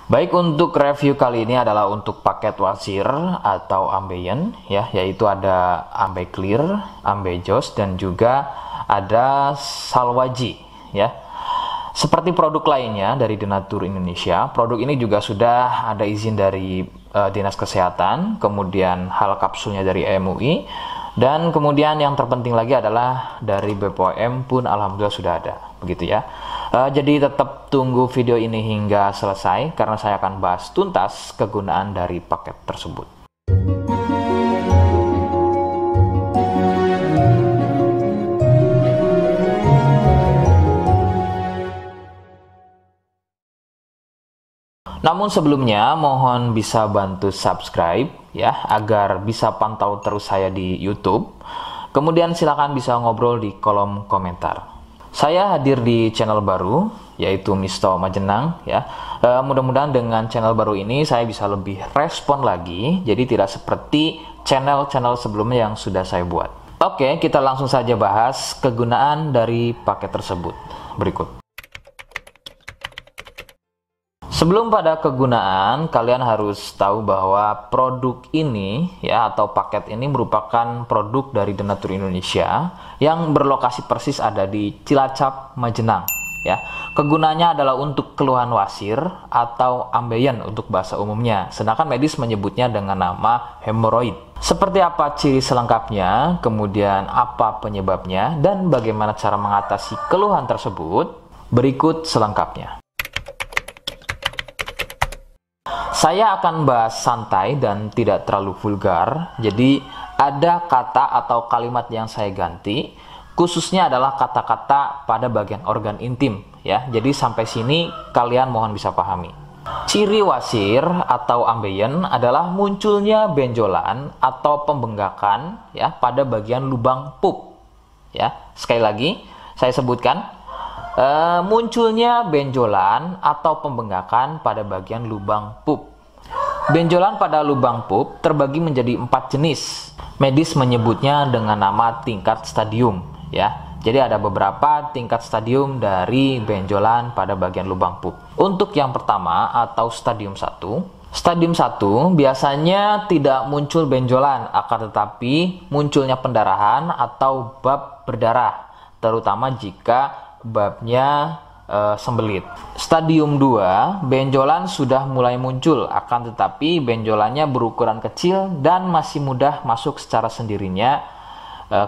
Baik, untuk review kali ini adalah untuk paket wasir atau ambeien ya, yaitu ada ambeclear, ambejos dan juga ada salwaji ya. Seperti produk lainnya dari Denatur Indonesia, produk ini juga sudah ada izin dari Dinas Kesehatan, kemudian hal kapsulnya dari MUI, dan kemudian yang terpenting lagi adalah dari BPOM pun alhamdulillah sudah ada, begitu ya. Jadi tetap tunggu video ini hingga selesai karena saya akan bahas tuntas kegunaan dari paket tersebut. Namun sebelumnya mohon bisa bantu subscribe ya agar bisa pantau terus saya di YouTube. Kemudian silakan bisa ngobrol di kolom komentar. Saya hadir di channel baru yaitu Misto Majenang ya. Mudah-mudahan dengan channel baru ini saya bisa lebih respon lagi, jadi tidak seperti channel-channel sebelumnya yang sudah saya buat. Oke, kita langsung saja bahas kegunaan dari paket tersebut berikut. Sebelum pada kegunaan, kalian harus tahu bahwa produk ini ya atau paket ini merupakan produk dari Denatur Indonesia yang berlokasi persis ada di Cilacap, Majenang ya. Kegunaannya adalah untuk keluhan wasir atau ambeien untuk bahasa umumnya, sedangkan medis menyebutnya dengan nama hemoroid. Seperti apa ciri selengkapnya, kemudian apa penyebabnya, dan bagaimana cara mengatasi keluhan tersebut, berikut selengkapnya. Saya akan bahas santai dan tidak terlalu vulgar, jadi ada kata atau kalimat yang saya ganti, khususnya adalah kata-kata pada bagian organ intim ya. Jadi sampai sini kalian mohon bisa pahami. Ciri wasir atau ambeien adalah munculnya benjolan atau pembengkakan ya pada bagian lubang pup ya. Sekali lagi saya sebutkan, munculnya benjolan atau pembengkakan pada bagian lubang pup. Benjolan pada lubang pup terbagi menjadi 4 jenis. Medis menyebutnya dengan nama tingkat stadium ya. Jadi ada beberapa tingkat stadium dari benjolan pada bagian lubang pup. Untuk yang pertama atau stadium 1, stadium 1 biasanya tidak muncul benjolan, akan tetapi munculnya pendarahan atau bab berdarah, terutama jika babnya sembelit. Stadium 2, benjolan sudah mulai muncul, akan tetapi benjolannya berukuran kecil dan masih mudah masuk secara sendirinya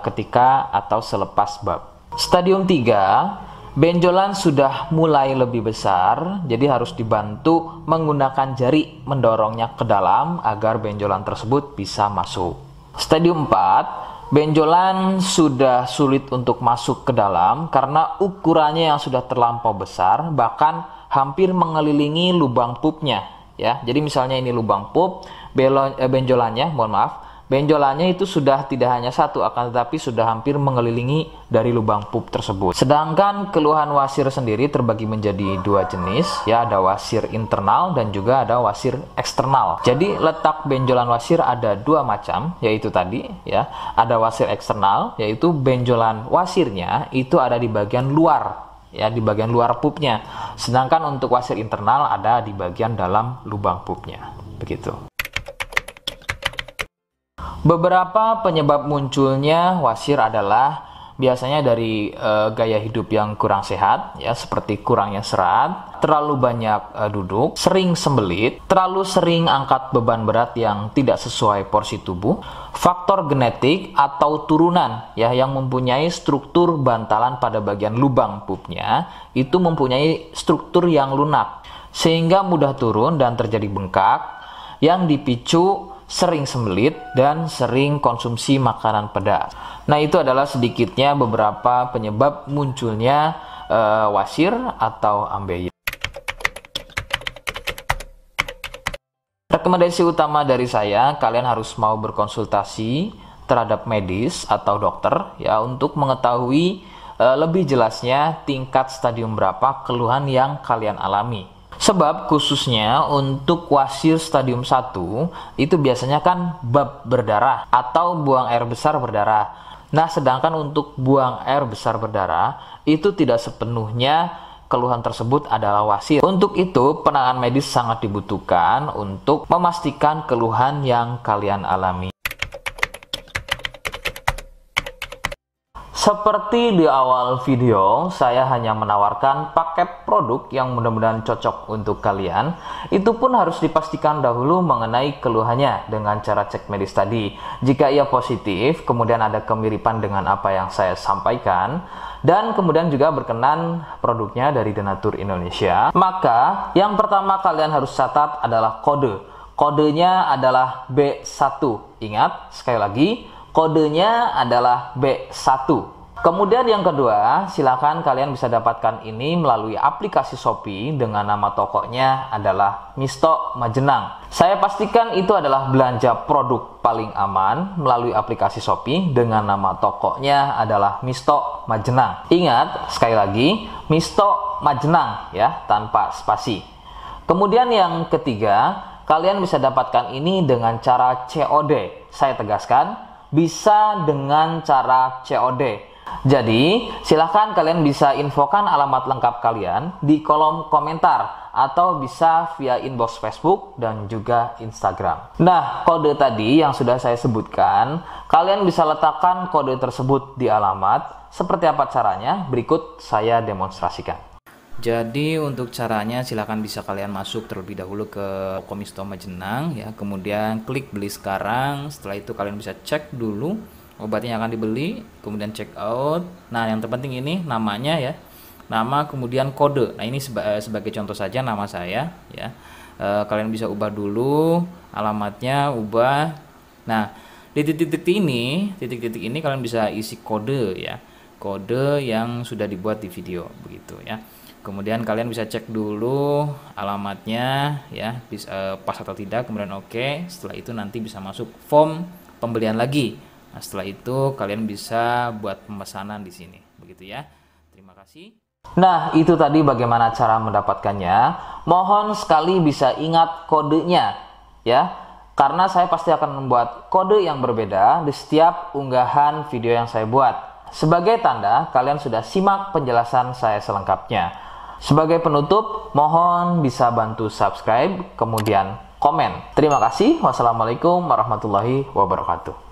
ketika atau selepas bab. Stadium 3, benjolan sudah mulai lebih besar, jadi harus dibantu menggunakan jari mendorongnya ke dalam agar benjolan tersebut bisa masuk. Stadium 4, benjolan sudah sulit untuk masuk ke dalam karena ukurannya yang sudah terlampau besar, bahkan hampir mengelilingi lubang pupnya ya. Jadi misalnya ini lubang pup, benjolannya, benjolannya itu sudah tidak hanya satu, akan tetapi sudah hampir mengelilingi dari lubang pup tersebut. Sedangkan keluhan wasir sendiri terbagi menjadi 2 jenis ya, ada wasir internal dan juga ada wasir eksternal. Jadi letak benjolan wasir ada 2 macam, yaitu tadi ya, ada wasir eksternal yaitu benjolan wasirnya itu ada di bagian luar ya, di bagian luar pupnya. Sedangkan untuk wasir internal ada di bagian dalam lubang pupnya. Begitu. Beberapa penyebab munculnya wasir adalah biasanya dari gaya hidup yang kurang sehat ya, seperti kurangnya serat, terlalu banyak duduk, sering sembelit, terlalu sering angkat beban berat yang tidak sesuai porsi tubuh, faktor genetik atau turunan ya yang mempunyai struktur bantalan pada bagian lubang pupnya itu mempunyai struktur yang lunak sehingga mudah turun dan terjadi bengkak yang dipicu sering sembelit dan sering konsumsi makanan pedas. Nah, itu adalah sedikitnya beberapa penyebab munculnya wasir atau ambeien. Rekomendasi utama dari saya, kalian harus mau berkonsultasi terhadap medis atau dokter ya untuk mengetahui lebih jelasnya tingkat stadium berapa keluhan yang kalian alami. Sebab khususnya untuk wasir stadium 1 itu biasanya kan bab berdarah atau buang air besar berdarah. Nah, sedangkan untuk buang air besar berdarah itu tidak sepenuhnya keluhan tersebut adalah wasir. Untuk itu, penanganan medis sangat dibutuhkan untuk memastikan keluhan yang kalian alami. Seperti di awal video, saya hanya menawarkan paket produk yang mudah-mudahan cocok untuk kalian. Itu pun harus dipastikan dahulu mengenai keluhannya dengan cara cek medis tadi. Jika ia positif, kemudian ada kemiripan dengan apa yang saya sampaikan, dan kemudian juga berkenan produknya dari Denatur Indonesia, maka yang pertama kalian harus catat adalah kode. Kodenya adalah B1. Ingat, sekali lagi, kodenya adalah B1. Kemudian yang kedua, silakan kalian bisa dapatkan ini melalui aplikasi Shopee dengan nama tokonya adalah Misto Majenang. Saya pastikan itu adalah belanja produk paling aman melalui aplikasi Shopee dengan nama tokonya adalah Misto Majenang. Ingat, sekali lagi, Misto Majenang ya, tanpa spasi. Kemudian yang ketiga, kalian bisa dapatkan ini dengan cara COD. Saya tegaskan, bisa dengan cara COD. Jadi, silahkan kalian bisa infokan alamat lengkap kalian di kolom komentar atau bisa via inbox Facebook dan juga Instagram. Nah, kode tadi yang sudah saya sebutkan, kalian bisa letakkan kode tersebut di alamat. Seperti apa caranya? Berikut saya demonstrasikan. Jadi untuk caranya silahkan bisa kalian masuk terlebih dahulu ke toko Misto Majenang ya, kemudian klik beli sekarang. Setelah itu kalian bisa cek dulu obatnya yang akan dibeli, kemudian check out. Nah, yang terpenting ini namanya ya, nama kemudian kode. Nah, ini sebagai contoh saja nama saya ya. Kalian bisa ubah dulu alamatnya, ubah. Nah, di titik-titik ini kalian bisa isi kode ya, kode yang sudah dibuat di video begitu ya. Kemudian kalian bisa cek dulu alamatnya ya, pas atau tidak, kemudian oke. Setelah itu nanti bisa masuk form pembelian lagi. Nah, setelah itu kalian bisa buat pemesanan di sini, begitu ya. Terima kasih. Nah, itu tadi bagaimana cara mendapatkannya. Mohon sekali bisa ingat kodenya ya, karena saya pasti akan membuat kode yang berbeda di setiap unggahan video yang saya buat. Sebagai tanda kalian sudah simak penjelasan saya selengkapnya. Sebagai penutup, mohon bisa bantu subscribe, kemudian komen. Terima kasih. Wassalamualaikum warahmatullahi wabarakatuh.